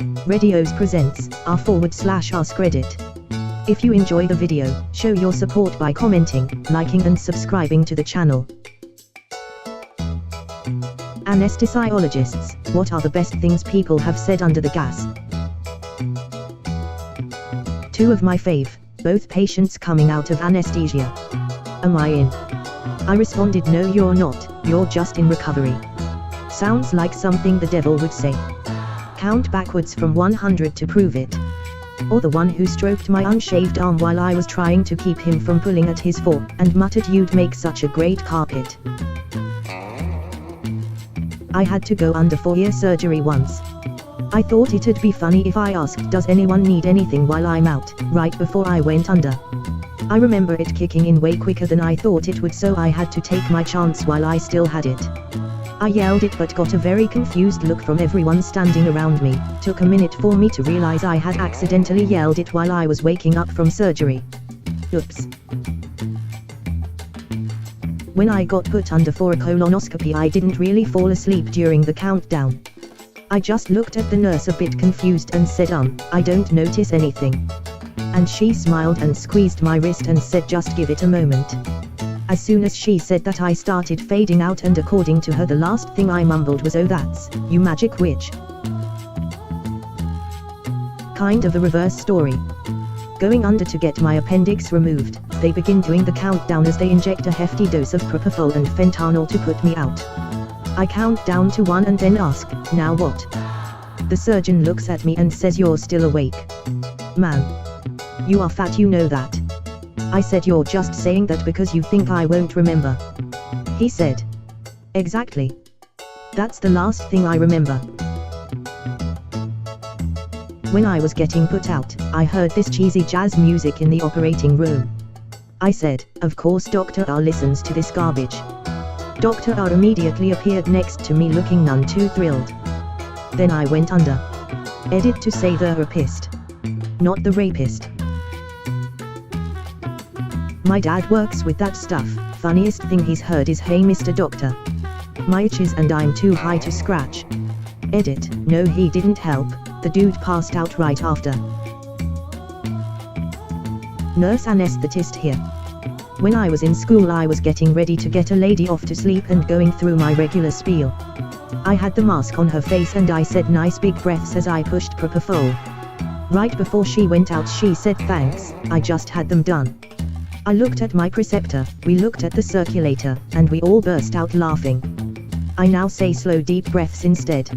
Reddeos presents r/AskReddit. If you enjoy the video, show your support by commenting, liking and subscribing to the channel. Anesthesiologists, what are the best things people have said under the gas? Two of my fave, both patients coming out of anesthesia. Am I in? I responded, no you're not, you're just in recovery. Sounds like something the devil would say. Count backwards from 100 to prove it. Or the one who stroked my unshaved arm while I was trying to keep him from pulling at his fork, and muttered you'd make such a great carpet. I had to go under for ear surgery once. I thought it'd be funny if I asked, does anyone need anything while I'm out, right before I went under. I remember it kicking in way quicker than I thought it would, so I had to take my chance while I still had it. I yelled it but got a very confused look from everyone standing around me. Took a minute for me to realize I had accidentally yelled it while I was waking up from surgery. Oops. When I got put under for a colonoscopy, I didn't really fall asleep during the countdown. I just looked at the nurse a bit confused and said, I don't notice anything. And she smiled and squeezed my wrist and said, just give it a moment. As soon as she said that, I started fading out, and according to her the last thing I mumbled was, oh that's, you magic witch. Kind of a reverse story. Going under to get my appendix removed, they begin doing the countdown as they inject a hefty dose of propofol and fentanyl to put me out. I count down to 1 and then ask, now what? The surgeon looks at me and says, you're still awake. Man. You are fat, you know that. I said, you're just saying that because you think I won't remember. He said, exactly. That's the last thing I remember. When I was getting put out, I heard this cheesy jazz music in the operating room. I said, of course Dr. R listens to this garbage. Dr. R immediately appeared next to me looking none too thrilled. Then I went under. Edit to say the rapist. Not the rapist. My dad works with that stuff. Funniest thing he's heard is, hey Mr. Doctor. My itches and I'm too high to scratch. Edit, no he didn't help, the dude passed out right after. Nurse anesthetist here. When I was in school I was getting ready to get a lady off to sleep and going through my regular spiel. I had the mask on her face and I said nice big breaths as I pushed propofol. Right before she went out she said thanks, I just had them done. I looked at my preceptor, we looked at the circulator, and we all burst out laughing. I now say slow deep breaths instead.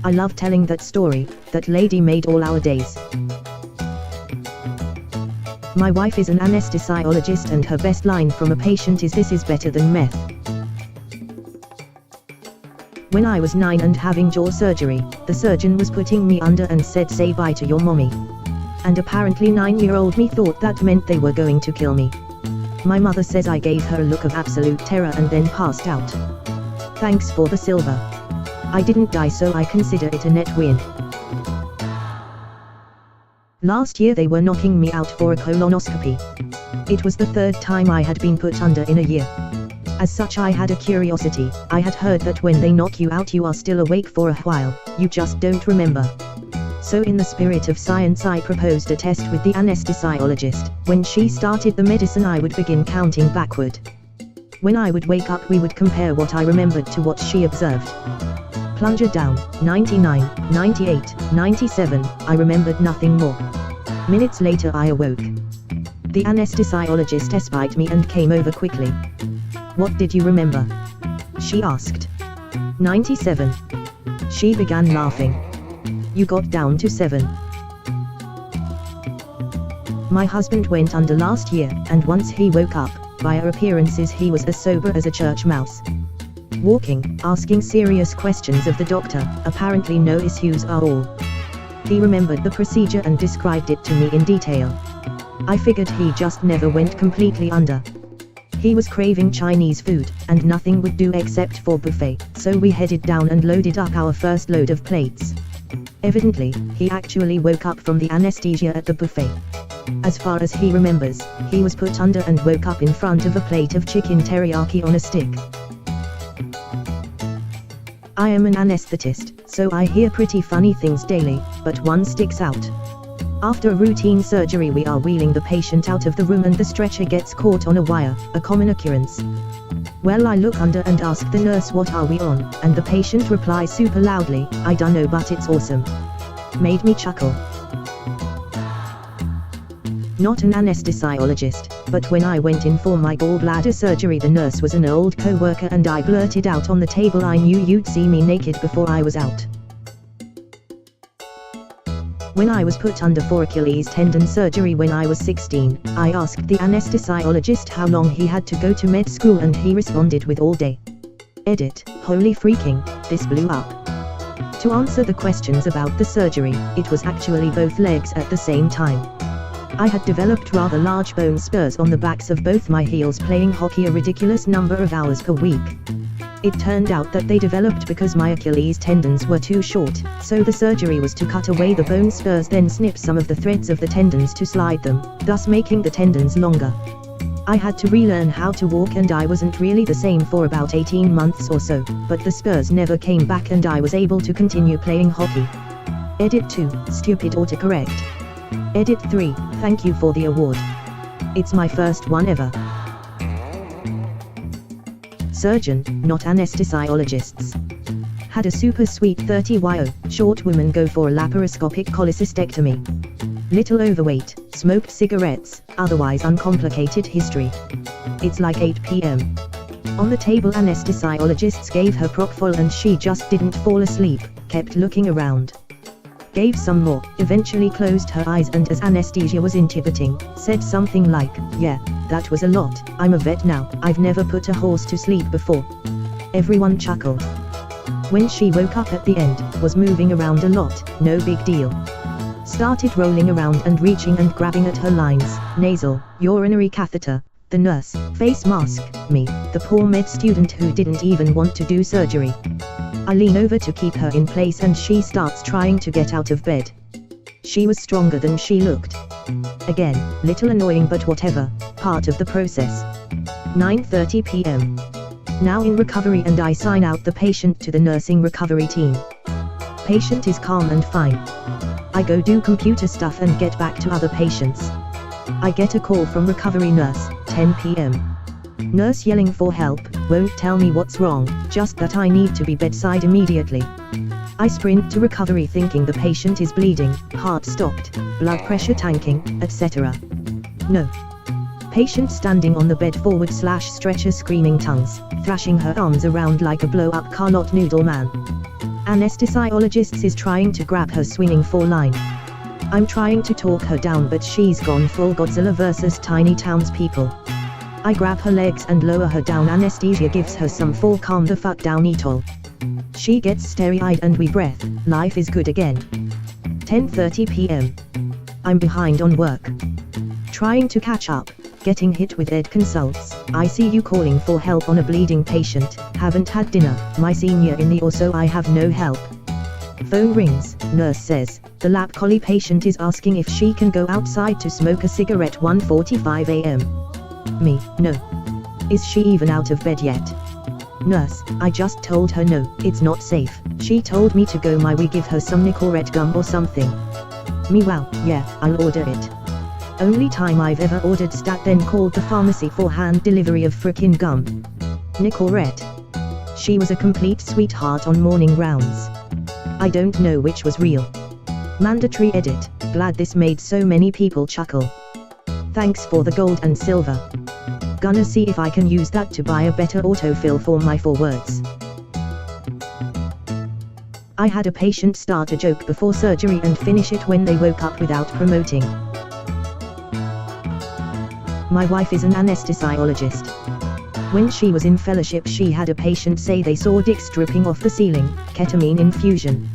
I love telling that story, that lady made all our days. My wife is an anesthesiologist and her best line from a patient is, this is better than meth. When I was 9 and having jaw surgery, the surgeon was putting me under and said, say bye to your mommy. And apparently 9-year-old me thought that meant they were going to kill me. My mother says I gave her a look of absolute terror and then passed out. Thanks for the silver. I didn't die, so I consider it a net win. Last year they were knocking me out for a colonoscopy. It was the 3rd time I had been put under in a year. As such I had a curiosity. I had heard that when they knock you out you are still awake for a while, you just don't remember. So in the spirit of science I proposed a test with the anesthesiologist. When she started the medicine I would begin counting backward. When I would wake up we would compare what I remembered to what she observed. Plunger down, 99, 98, 97, I remembered nothing more. Minutes later I awoke. The anesthesiologist espied me and came over quickly. What did you remember? She asked. 97. She began laughing. You got down to 7. My husband went under last year, and once he woke up, by our appearances he was as sober as a church mouse. Walking, asking serious questions of the doctor, apparently no issues at all. He remembered the procedure and described it to me in detail. I figured he just never went completely under. He was craving Chinese food, and nothing would do except for buffet, so we headed down and loaded up our first load of plates. Evidently, he actually woke up from the anesthesia at the buffet. As far as he remembers, he was put under and woke up in front of a plate of chicken teriyaki on a stick. I am an anesthetist, so I hear pretty funny things daily, but one sticks out. After a routine surgery we are wheeling the patient out of the room and the stretcher gets caught on a wire, a common occurrence. Well, I look under and ask the nurse what are we on, and the patient replies super loudly, I dunno but it's awesome. Made me chuckle. Not an anesthesiologist, but when I went in for my gallbladder surgery the nurse was an old co-worker and I blurted out on the table I knew you'd see me naked before I was out. When I was put under for Achilles tendon surgery when I was 16, I asked the anesthesiologist how long he had to go to med school and he responded with all day. Edit, holy freaking, this blew up. To answer the questions about the surgery, it was actually both legs at the same time. I had developed rather large bone spurs on the backs of both my heels playing hockey a ridiculous number of hours per week. It turned out that they developed because my Achilles tendons were too short, so the surgery was to cut away the bone spurs then snip some of the threads of the tendons to slide them, thus making the tendons longer. I had to relearn how to walk and I wasn't really the same for about 18 months or so, but the spurs never came back and I was able to continue playing hockey. Edit 2, stupid autocorrect. Edit 3, thank you for the award. It's my first one ever. Surgeon, not anesthesiologists. Had a super sweet 30yo, short woman go for a laparoscopic cholecystectomy. Little overweight, smoked cigarettes, otherwise uncomplicated history. It's like 8 p.m. On the table anesthesiologists gave her propofol and she just didn't fall asleep, kept looking around. Gave some more, eventually closed her eyes and as anesthesia was intubating, said something like, yeah, that was a lot, I'm a vet now, I've never put a horse to sleep before. Everyone chuckled. When she woke up at the end, was moving around a lot, no big deal. Started rolling around and reaching and grabbing at her lines, nasal, urinary catheter, the nurse, face mask, me, the poor med student who didn't even want to do surgery. I lean over to keep her in place and she starts trying to get out of bed. She was stronger than she looked. Again, little annoying but whatever, part of the process. 9:30 p.m. Now in recovery and I sign out the patient to the nursing recovery team. Patient is calm and fine. I go do computer stuff and get back to other patients. I get a call from recovery nurse, 10 p.m. Nurse yelling for help, won't tell me what's wrong, just that I need to be bedside immediately. I sprint to recovery thinking the patient is bleeding, heart stopped, blood pressure tanking, etc. No. Patient standing on the bed forward/stretcher screaming tongues, thrashing her arms around like a blow-up Carlot noodle man. Anesthesiologists is trying to grab her swinging foreline. I'm trying to talk her down but she's gone full Godzilla vs tiny townspeople. I grab her legs and lower her down. Anesthesia gives her some fall calm the fuck down etol. She gets starry-eyed and we breath, life is good again. 10:30 p.m. I'm behind on work. Trying to catch up, getting hit with ed consults, ICU calling for help on a bleeding patient, haven't had dinner, my senior in the OR so I have no help. Phone rings, nurse says, the lap collie patient is asking if she can go outside to smoke a cigarette 1:45 a.m. Me, no. Is she even out of bed yet? Nurse, I just told her no, it's not safe. She told me to go we give her some Nicorette gum or something. Me wow, yeah, I'll order it. Only time I've ever ordered stat then called the pharmacy for hand delivery of frickin' gum. Nicorette. She was a complete sweetheart on morning rounds. I don't know which was real. Mandatory edit, glad this made so many people chuckle. Thanks for the gold and silver. Gonna see if I can use that to buy a better autofill for my 4 words. I had a patient start a joke before surgery and finish it when they woke up without promoting. My wife is an anesthesiologist. When she was in fellowship she had a patient say they saw dicks dripping off the ceiling, ketamine infusion.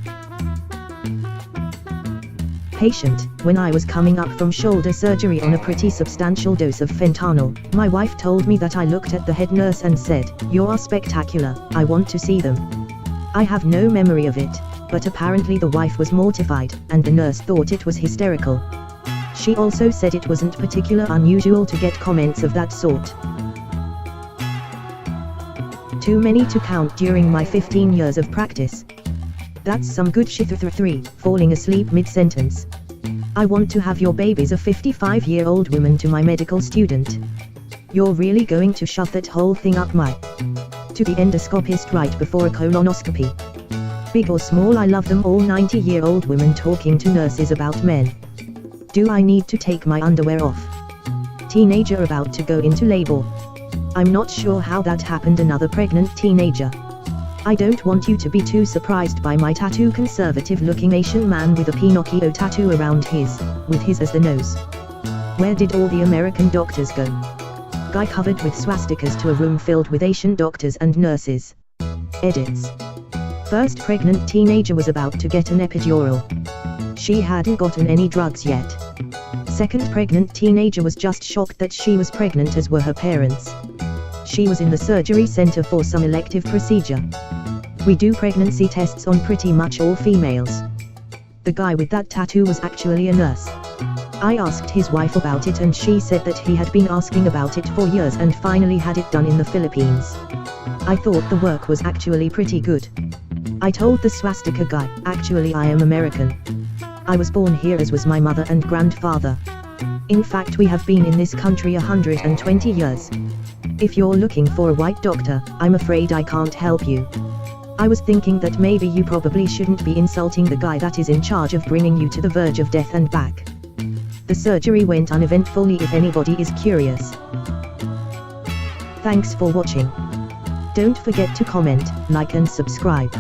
Patient, when I was coming up from shoulder surgery on a pretty substantial dose of fentanyl, my wife told me that I looked at the head nurse and said, "You are spectacular, I want to see them." I have no memory of it, but apparently the wife was mortified, and the nurse thought it was hysterical. She also said it wasn't particularly unusual to get comments of that sort. Too many to count during my 15 years of practice. That's some good shit. 3. Falling asleep mid-sentence. I want to have your baby's a 55-year-old woman to my medical student. You're really going to shove that whole thing up my... To the endoscopist right before a colonoscopy. Big or small, I love them all. 90-year-old women talking to nurses about men. Do I need to take my underwear off? Teenager about to go into labor. I'm not sure how that happened. Another pregnant teenager. I don't want you to be too surprised by my tattoo. Conservative looking Asian man with a Pinocchio tattoo around with his as the nose. Where did all the American doctors go? Guy covered with swastikas to a room filled with Asian doctors and nurses. Edits. First pregnant teenager was about to get an epidural. She hadn't gotten any drugs yet. Second pregnant teenager was just shocked that she was pregnant, as were her parents. She was in the surgery center for some elective procedure. We do pregnancy tests on pretty much all females. The guy with that tattoo was actually a nurse. I asked his wife about it and she said that he had been asking about it for years and finally had it done in the Philippines. I thought the work was actually pretty good. I told the swastika guy, actually I am American. I was born here, as was my mother and grandfather. In fact, we have been in this country 120 years. If you're looking for a white doctor, I'm afraid I can't help you. I was thinking that maybe you probably shouldn't be insulting the guy that is in charge of bringing you to the verge of death and back. The surgery went uneventfully, if anybody is curious. Thanks for watching. Don't forget to comment, like and subscribe.